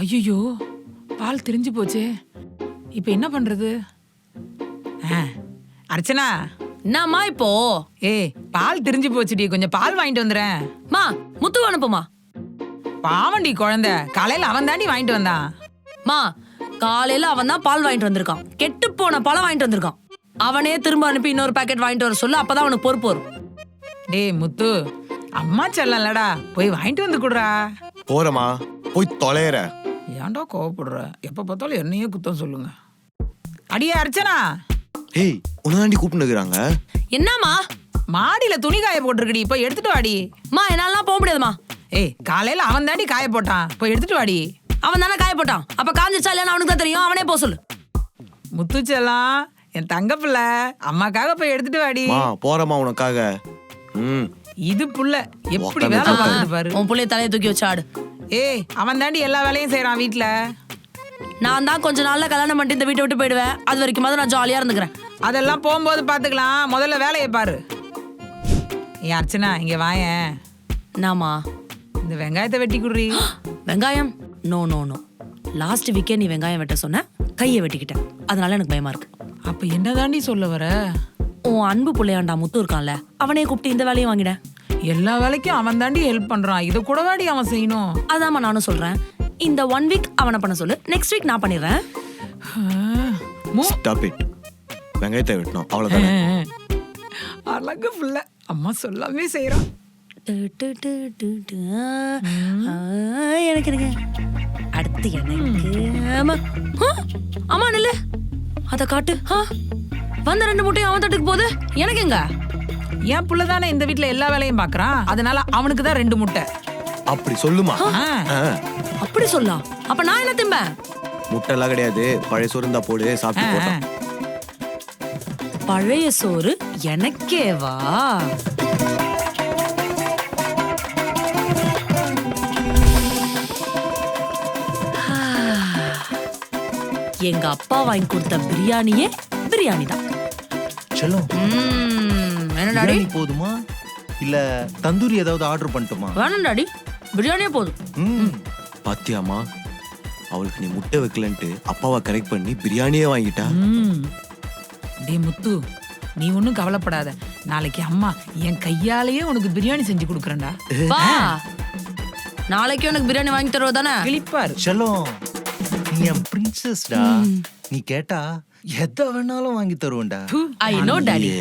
ஐயோ, பால் திரிஞ்சு போச்சே. இப்ப என்ன பண்றது? அர்ச்சனா, என்னம்மா இப்போ? பால் திரிஞ்சு போச்சுடி, கொஞ்சம் பால் வாங்கிட்டு வந்துறேன். மா, முத்து அனுப்புமா. பாவண்டி குழந்தை, காலையில அவன் தாண்டி வாங்கிட்டு வந்தான். மா, காலையில அவன் தான் பால் வாங்கிட்டு வந்திருக்கான். கெட்டு போன பழம் வாங்கிட்டு வந்திருக்கான். அவனே திரும்ப அனுப்பி இன்னொரு பாக்கெட் வாங்கிட்டு வர சொல்லு, அப்பதான் அவனுக்கு பொறுப்பு வரும். டேய் முத்து, அம்மா செல்லலடா, போய் வாங்கிட்டு வந்து குடுறா. போறமா, போய் தொலைற. ஏன்டா கோவப்படுற? எப்ப பார்த்தாலும் என்னையே குத்தம் சொல்லுங்க. அடியே அர்ச்சனா. ஏய், உனதாண்டி கூப்பிட்டுக்கிறாங்க. என்னம்மா? மாடியில துணி காய போட்டிருக்கடி, போய் எடுத்துட்டு வாடி. மா, என்னாலாம் போக முடியாதுமா. காலையில அவன் தாண்டி காய போட்டான், போய் எடுத்துட்டு வாடி. அவன் தானே காய போட்டான், அப்ப காஞ்சிச்சா இல்லைன்னு அவனுக்கு தான் தெரியும். அவனே போக சொல்லு. முத்து செல்லம், என் தங்க பிள்ளை, அம்மாக்காக போய் எடுத்துட்டு வாடி. போறமா உனக்காக. இது புள்ள எப்படி வேலை பார்க்குது பாரு. உன் புள்ளைய தலையை தூக்கி வச்சு ஆடு. அவன் தாண்டி எல்லா வேலையும் செய்யறான் வீட்டுல. நான் தான் கொஞ்ச நாள்ல கல்யாணம் பண்ணிட்டு இந்த வீட்டை விட்டு போயிடுவேன். அது வரைக்கும் நான் ஜாலியா இருந்துக்கிறேன். அதெல்லாம் போகும்போது பாத்துக்கலாம், முதல்ல வேலையை பாரு. ஏன் அர்ச்சனா, இங்க வாயேன். நாமா, இந்த வெங்காயத்தை வெட்டி குடுறி. வெங்காயம்? No no no. லாஸ்ட் வீக்கே நீ வெங்காயம் வெட்ட சொன்ன, கையை வெட்டிக்கிட்டேன். அதனால எனக்கு பயமா இருக்கு. அப்ப என்ன தாண்டி சொல்ல வர? உன் அன்பு பிள்ளையாண்டா முத்து இருக்கான்ல, அவனே கூப்பிட்டு இந்த வேலையும் வாங்கிட. எல்லா வேலைக்கும் அவன் தாண்டி ஹெல்ப் பண்றான், இதை கூட வாடி அவன் செய்யணும். அதாம்மா நானும் சொல்றேன். இந்த 1 வீக் அவனை பண்ண சொல்லு, நெக்ஸ்ட் வீக் நான் பண்ணிடுறேன். Stop it. வெங்காயத்தை வெட்டணும், அவ்வளவுதானே. அழகு புள்ள, அம்மா சொல்லாமே செய்யறான். எனக்கு எனக்கு அடுத்து எனக்கு அம்மா நில்லு, அத காட்டு. வந்த 2 மூட்டையும் அவன் தட்டுக்கு போகுது, எனக்கு எங்க? என் புள்ளதானே இந்த வீட்டுல எல்லா வேலையும் பாக்குறான், அதனால அவனுக்கு தான் 2 முட்டை. அப்படி சொல்லுமா. அப்படி சொல்லலாம். அப்ப நான் என்ன திம்பேன்? முட்டை எல்லாம் கிடையாது, பழைய சோறு இருந்தா போடு, சாப்பிட்டு போட்டான். பழைய சோறு எனக்கேவா? எங்க அப்பா வாங்கி கொடுத்த பிரியாணியே பிரியாணி தான். செல்லம், என்ன டாடி? போதுமா இல்ல தந்தூரி ஏதாவது ஆர்டர் பண்ணட்டுமா? வேணாம் டாடி, பிரியாணியே போதும். பாத்தியாமா, அவளுக்கு நீ முட்டை வைக்கலன்ட்டு அப்பாவை கரெக்ட் பண்ணி பிரியாணியே வாங்கிட்டா. டேய் முத்து, நீ ஒன்னும் கவலைப்படாத, நாளைக்கு அம்மா என் கையாலேயே உனக்கு பிரியாணி செஞ்சு கொடுக்குறேன்டா. வா, நாளைக்கு உனக்கு பிரியாணி வாங்கி தருவ தானே? கிளிப்பாரு. செல்லம், நீ என் பிரின்சஸ்டா. நீ கேட்டா எதை வேணாலும் வாங்கி தருவேன்டா. I know daddy.